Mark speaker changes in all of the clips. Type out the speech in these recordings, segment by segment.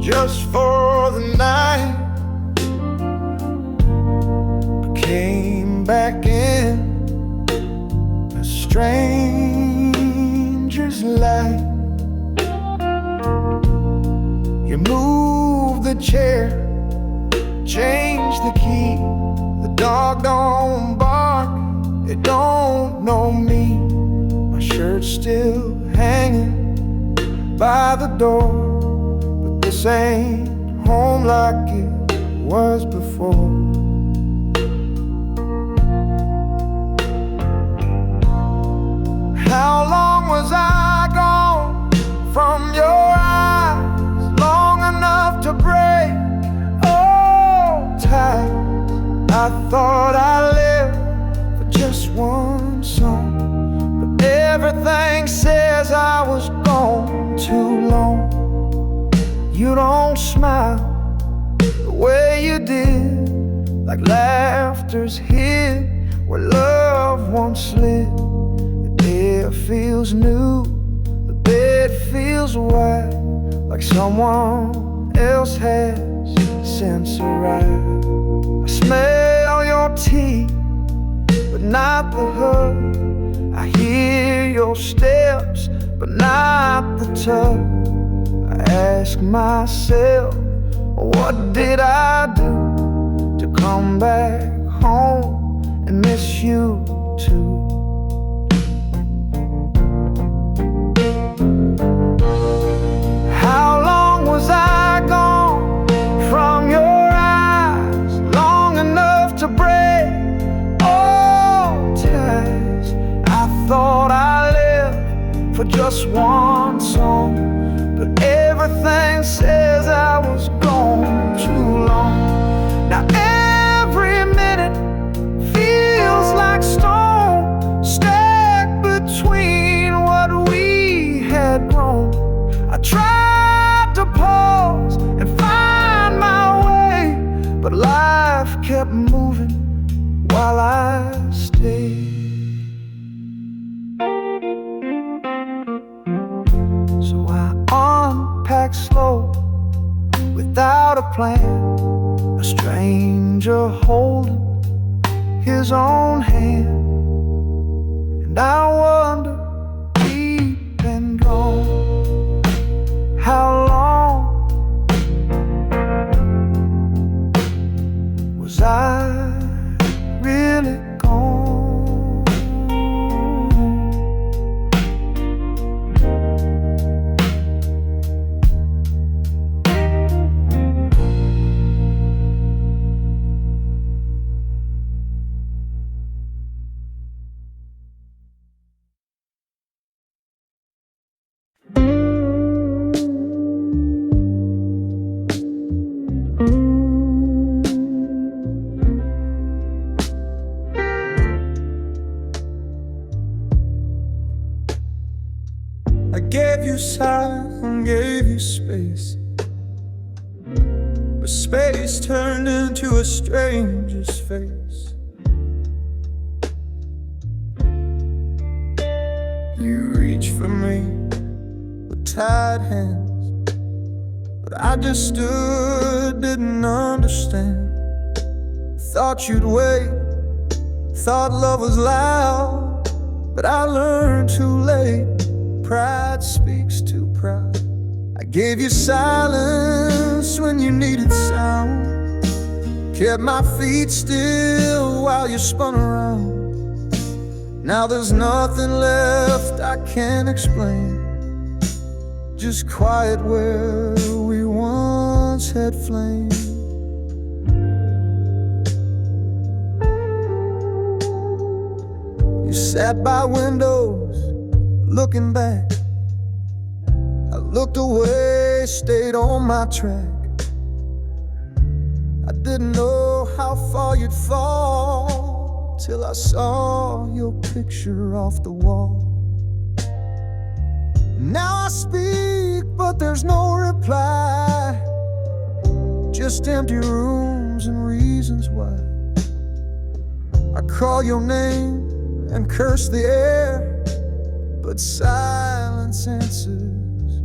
Speaker 1: just for the night, but came back in a stranger's light. You moved the chair, changed the key. The dog don't bark, it don't know me. My shirt's still hanging by the door, but this ain't home like it was before. How long was I gone from your eyes? Long enough to break old ties. I thought I lived for just one song, but everything says I was gone too long. You don't smile the way you did, like laughter's hid where love once lived. The air feels new, the bed feels white, like someone else has since arrived. I smell your tea, but not the hug. I hear your steps, but not the tug. I ask myself, what did I do to come back home and miss you too? How long was I gone from your eyes? Long enough to break old ties. I thought I lived for just one song, but everything says I was gone too long. Now every minute feels like stone, stacked between what we had grown. I tried to pause and find my way, but life kept moving while I stayed. So I unpacked slow, without a plan, a stranger holding his own hand. And I wonder, deep and gone, how long was I really gone? I gave you silence, gave you space, but space turned into a stranger's face. You reached for me with tied hands, but I just stood, didn't understand. Thought you'd wait, thought love was loud, but I learned too late. Pride speaks too proud. I gave you silence when you needed sound, kept my feet still while you spun around. Now there's nothing left I can't explain, just quiet where we once had flame. You sat by windows looking back. I looked away, stayed on my track. I didn't know how far you'd fall till I saw your picture off the wall. Now I speak, but there's no reply, just empty rooms and reasons why. I call your name and curse the air, but silence answers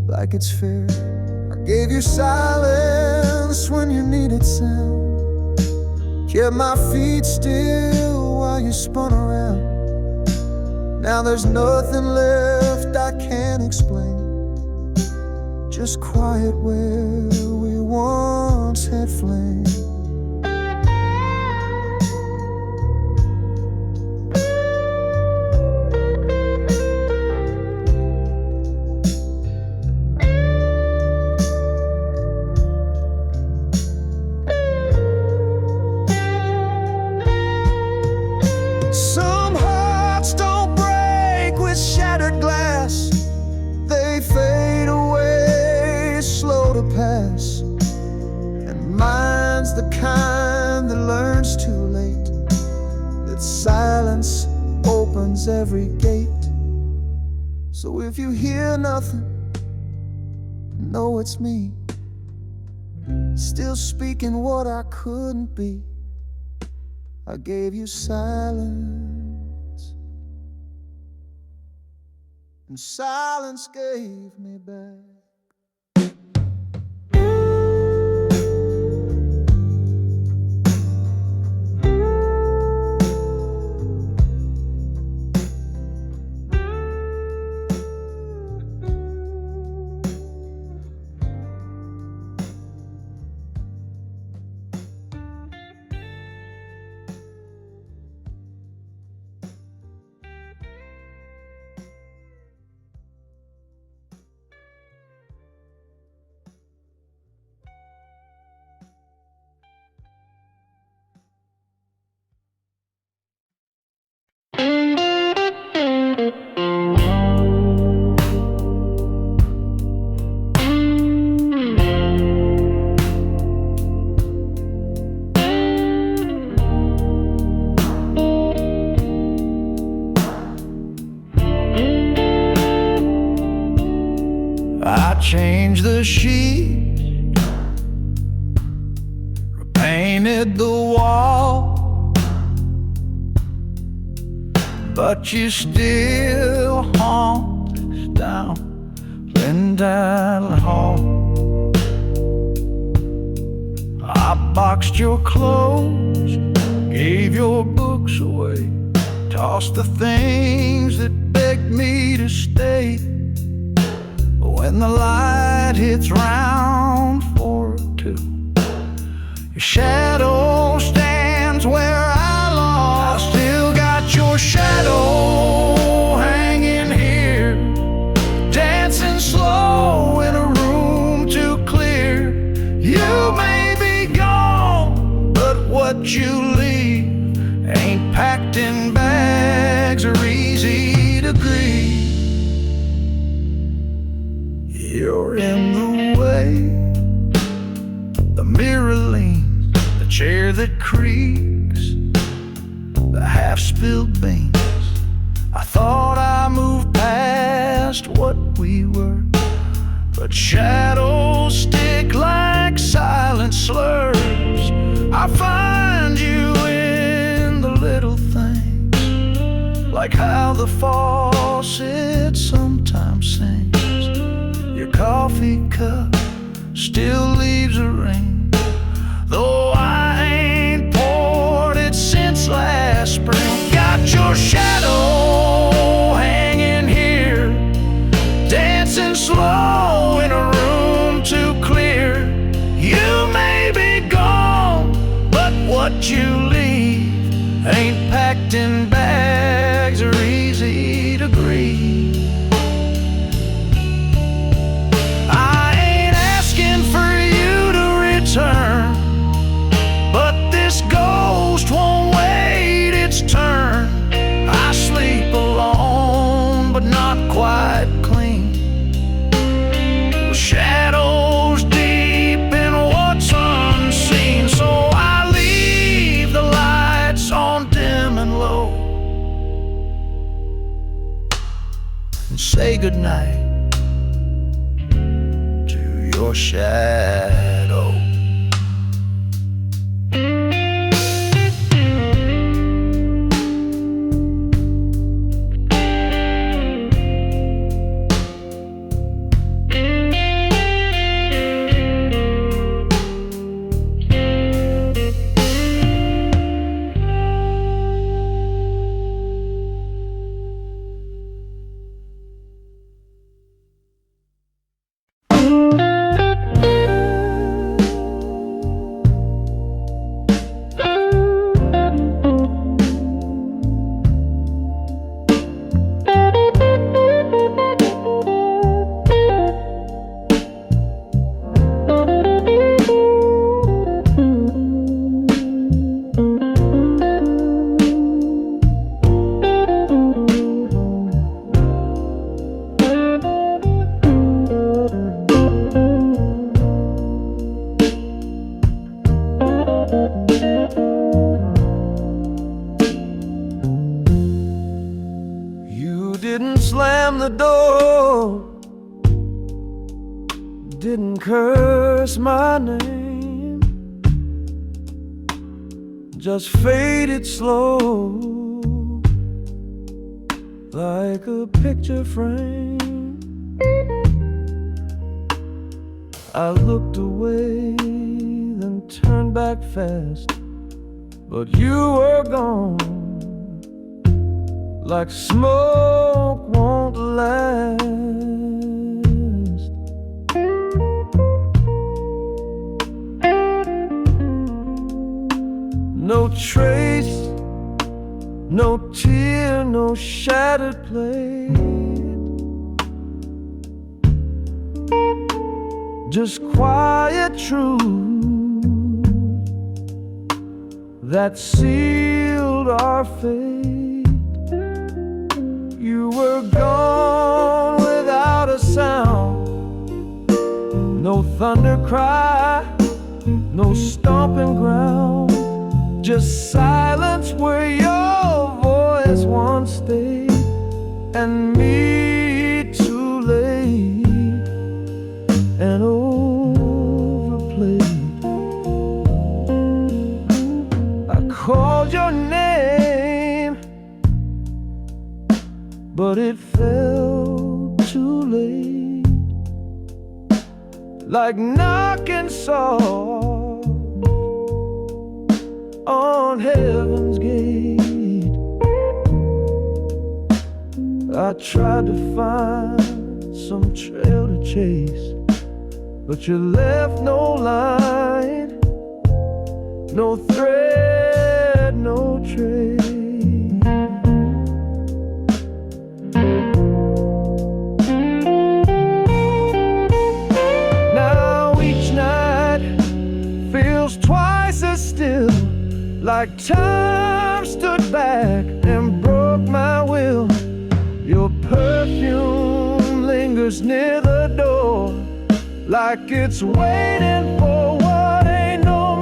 Speaker 1: like it's fair. I Gave you silence when you needed sound. Kept my feet still while you spun around. Now there's nothing left I can't explain. Just quiet where we once had flame. Some hearts don't break with shattered glass. They fade away, slow to pass. And mine's the kind that learns too late, that silence opens every gate. So if you hear nothing, know it's me, still speaking what I couldn't be. I gave you silence, and silence gave me back. I changed the sheet, repainted the wall, but you still haunt us down Lindale Hall. I boxed your clothes, gave your books away, tossed the things that begged me to stay. When the light hits round 4 or 2, your shadow stands where I lost. Still got your shadow hanging here, dancing slow in a room too clear. You may be gone, but what you leave ain't packed in bags or easy to grieve. You're in the way, the mirror leans, the chair that creaks, the half-spilled beans. I thought I moved past what we were, but shadows stick like silent slurs. I find you in the little things, like how the faucet sometimes sings. Your coffee cup still leaves a ring, though I ain't poured it since last spring. Got your shadow hanging here, dancing slow in a room too clear. You may be gone, but what you leave ain't packed in bags or easy to grieve. But this ghost won't wait its turn. I sleep alone, but not quite clean. The shadows deep in what's unseen, so I leave the lights on dim and low, and say goodnight to your shadow. didn't slam the door, didn't curse my name, just faded slow like a picture frame. I looked away, then turned back fast, but you were gone, like smoke won't last. No trace, no tear, no shattered plate, just quiet truth that sealed our fate. You were gone without a sound, no thunder cry, no stomping ground, just silence where your voice once stayed, and me too late and overplayed. I called your name, but it fell too late, like knocking soft on heaven's gate. I tried to find some trail to chase, but you left no line, no thread, no trace. Now each night feels twice as still, like time stood back and broke my will. Your perfume lingers near the door, like it's waiting for what ain't no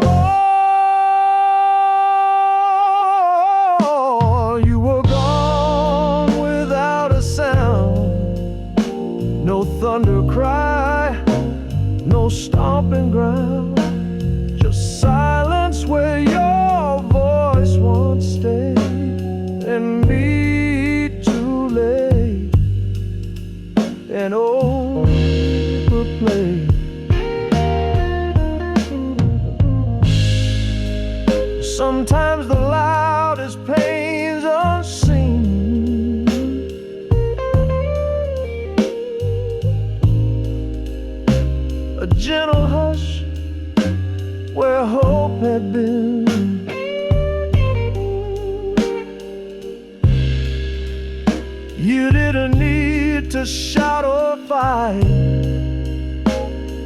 Speaker 1: more. You were gone without a sound, no thunder cry, no stomping ground, just silence where your voice once stayed, and me too late and overplayed. Sometimes the loudest pain's unseen, a gentle hush where hope had been. You didn't need to shout or fight,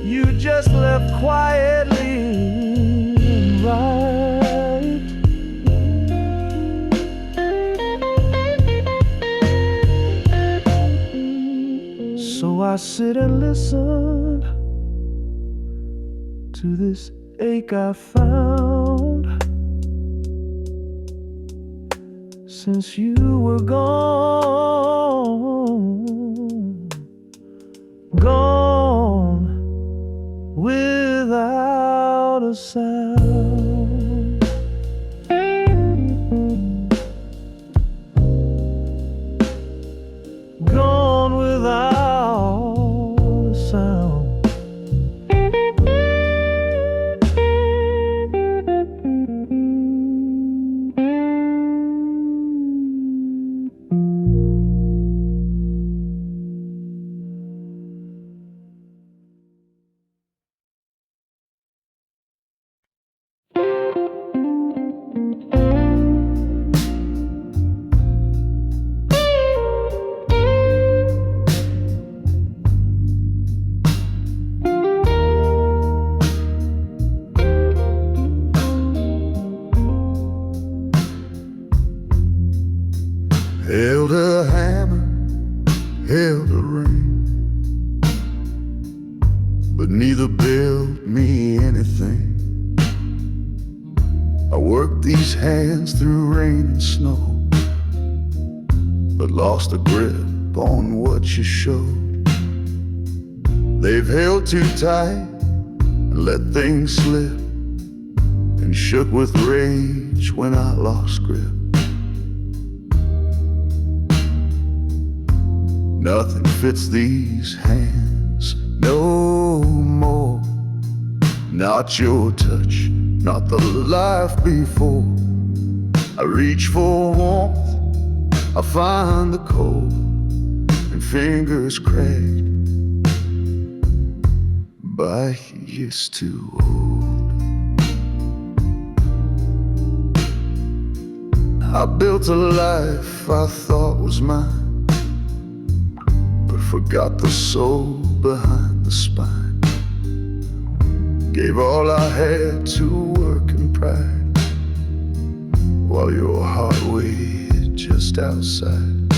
Speaker 1: you just left quietly and right. So I sit and listen to this ache I found since you were gone, gone without a sound. Gone without a sound.
Speaker 2: Held a hammer, held a ring, but neither built me anything. I worked these hands through rain and snow, but lost a grip on what you showed. They've held too tight and let things slip, and shook with rage when I lost grip. Nothing fits these hands no more. Not your touch, not the life before. I reach for warmth, I find the cold, and fingers cracked by years too old. I built a life I thought was mine, but forgot the soul behind the spine. Gave all I had to work and pride, while your heart waited just outside.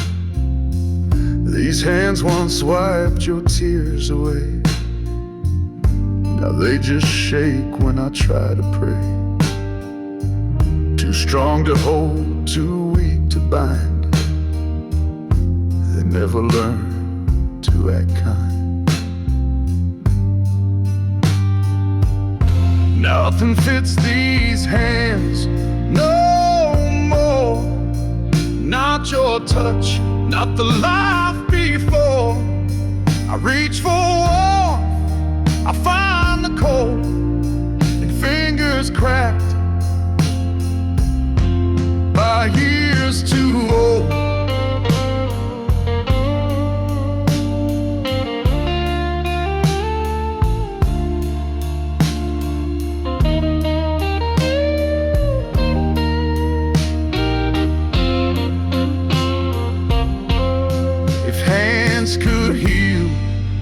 Speaker 2: These hands once wiped your tears away. Now they just shake when I try to pray. Too strong to hold, too weak to bind. They never learn to act kind. Nothing fits these hands no more. Not your touch, not the life before. I reach for warmth, I find the cold, and fingers cracked by years too old. Could heal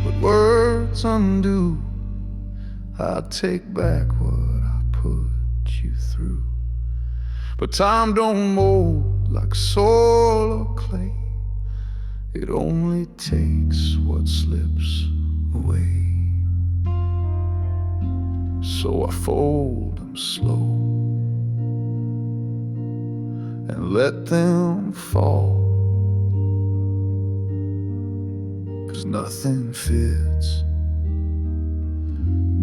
Speaker 2: what words undo, I'd take back what I put you through. But time don't mold like soil or clay. It only takes what slips away. So I fold them slow and let them fall. 'Cause nothing fits,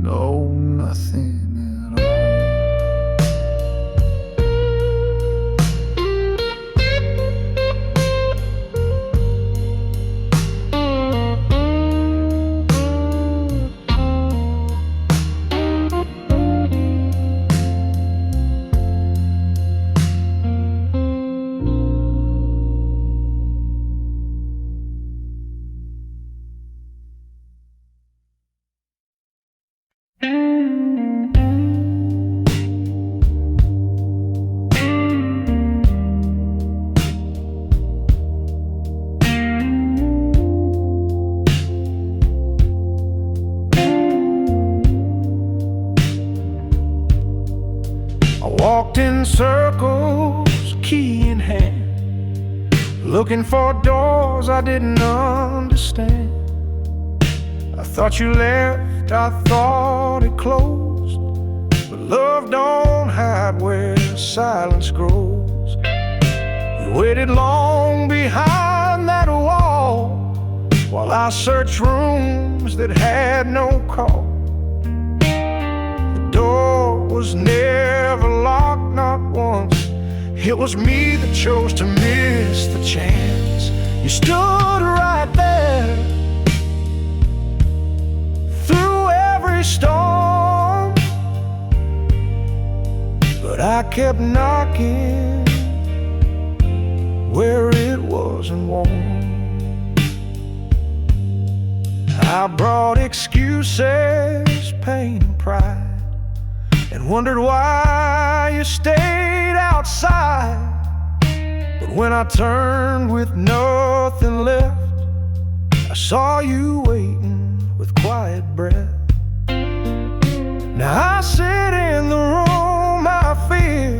Speaker 2: no, nothing at all.
Speaker 1: Walked in circles, key in hand, looking for doors I didn't understand. I thought you left, I thought it closed, but love don't hide where silence grows. You waited long behind that wall, while I searched rooms that had no call. The door was never locked, not once. It was me that chose to miss the chance. You stood right there through every storm, but I kept knocking where it wasn't warm. I brought excuses, pain, and pride, and wondered why you stayed outside. But when I turned with nothing left, I saw you waiting with quiet breath. Now I sit in the room I fear.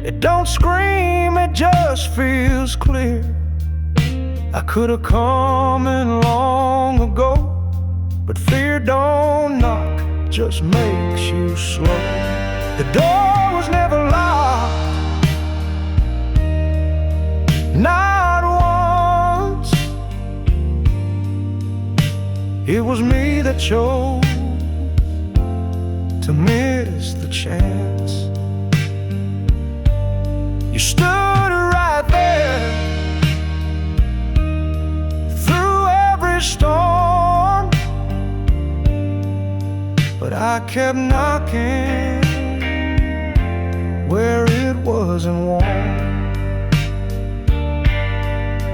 Speaker 1: It don't scream, it just feels clear. I could have come in long ago, but fear don't knock, just makes you slow. The door was never locked, not It was me that chose to miss the chance. You stood right there through every storm, but I kept knocking where it wasn't warm.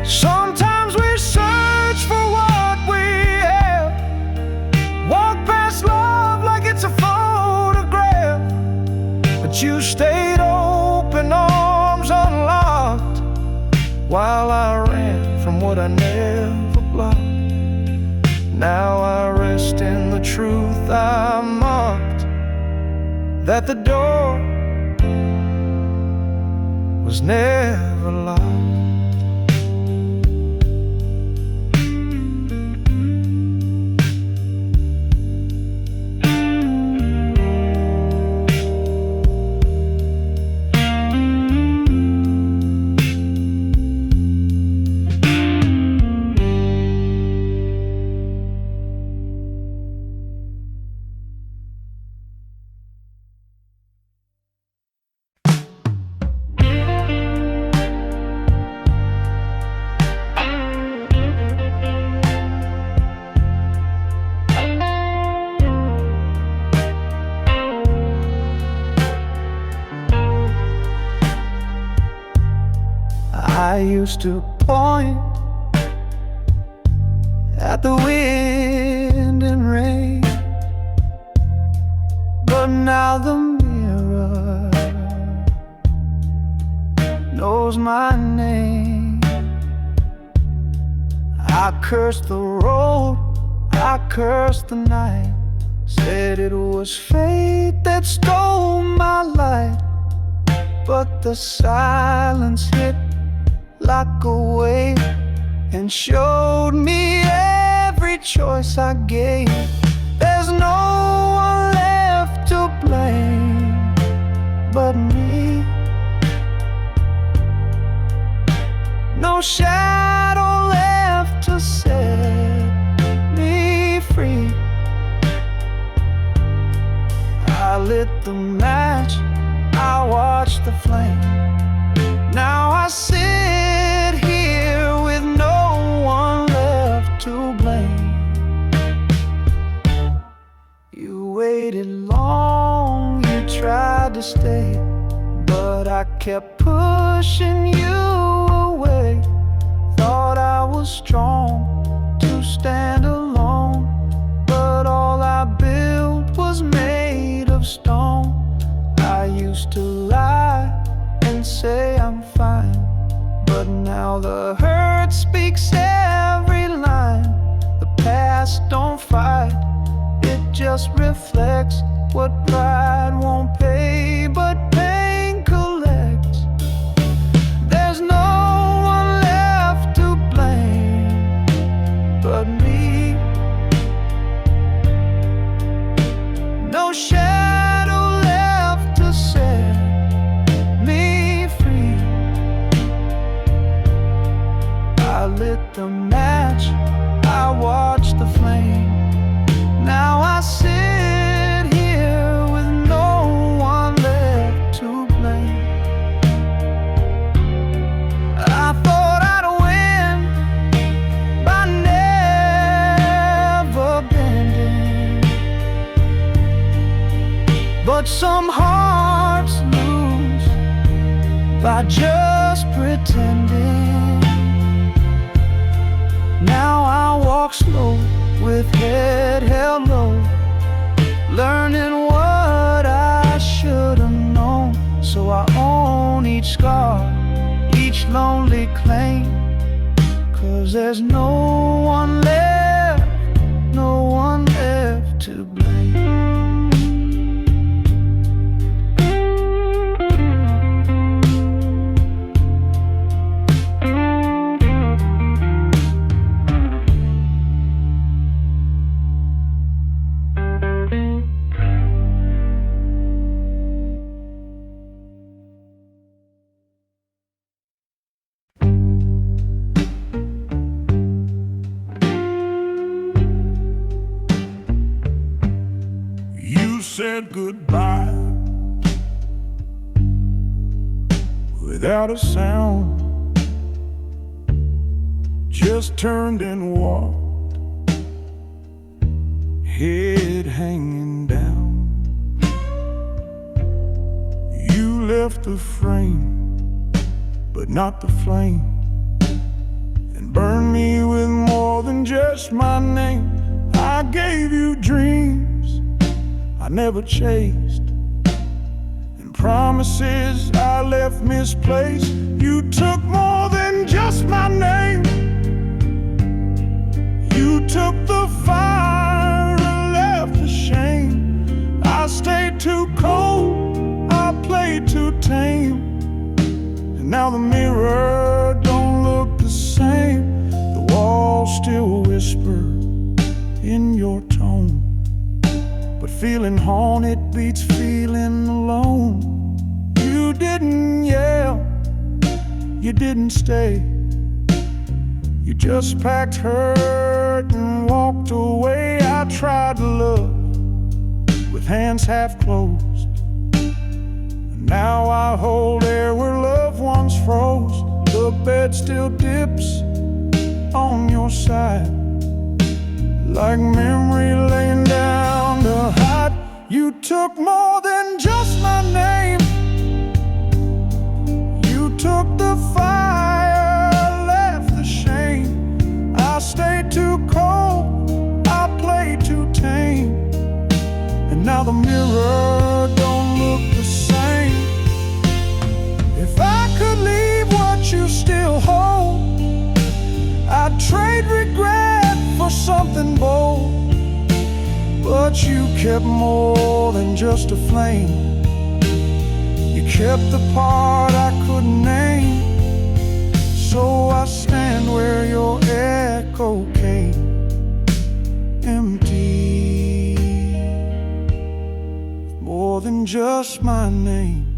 Speaker 1: Sometimes we search for what we have, walk past love like it's a photograph, but you stayed open, arms unlocked, while I ran from what I never blocked. Now I rest in the truth I mocked, that the door was never locked. I used to point at the wind and rain, but now the mirror knows my name. I cursed the road, I cursed the night, said it was fate that stole my light, but the silence hit like a wave and showed me every choice I gave. There's no one left to blame but me. No shadow left to set me free. I lit the match, I watched the flame. Now I sit here with no one left to blame. You waited long, you tried to stay, but I kept pushing you away. Thought I was strong to stand alone, but all I built was made of stone. I used to lie and say I'm fine, but now the hurt speaks every line. The past don't fight, it just reflects what pride won't pay, but pain collects. There's no one left to blame but me. No shadow left to set me free. I lit the match, I watched the flame. Now I sit here with no one left to blame. I thought I'd win by never bending, but some hearts lose by just pretending. Now I walk slow with head held low, learning what I should have known. So I own each scar, each lonely claim, 'cause there's no one left, no one left to blame. said goodbye without a sound, just turned and walked, head hanging down. You left the frame, but not the flame, and burned me with more than just my name. I gave you dreams I never chased, and promises I left misplaced. You took more than just my name. You took the fire and left the shame. I stayed too cold, I played too tame, and now the mirror don't look the same. The walls still whisper in your tone, but feeling haunted beats feeling alone. You didn't yell, you didn't stay, you just packed hurt and walked away. I tried to love with hands half closed, and now I hold air where loved ones froze. The bed still dips on your side, like memory laying down to hide. You took more than just my name. You took the fire, left the shame. I stayed too cold, I played too tame, and now the mirror don't look the same. If I could leave what you still hold, I'd trade regret for something bold. But you kept more than just a flame. You kept the part I couldn't name. So I stand where your echo came, empty, more than just my name.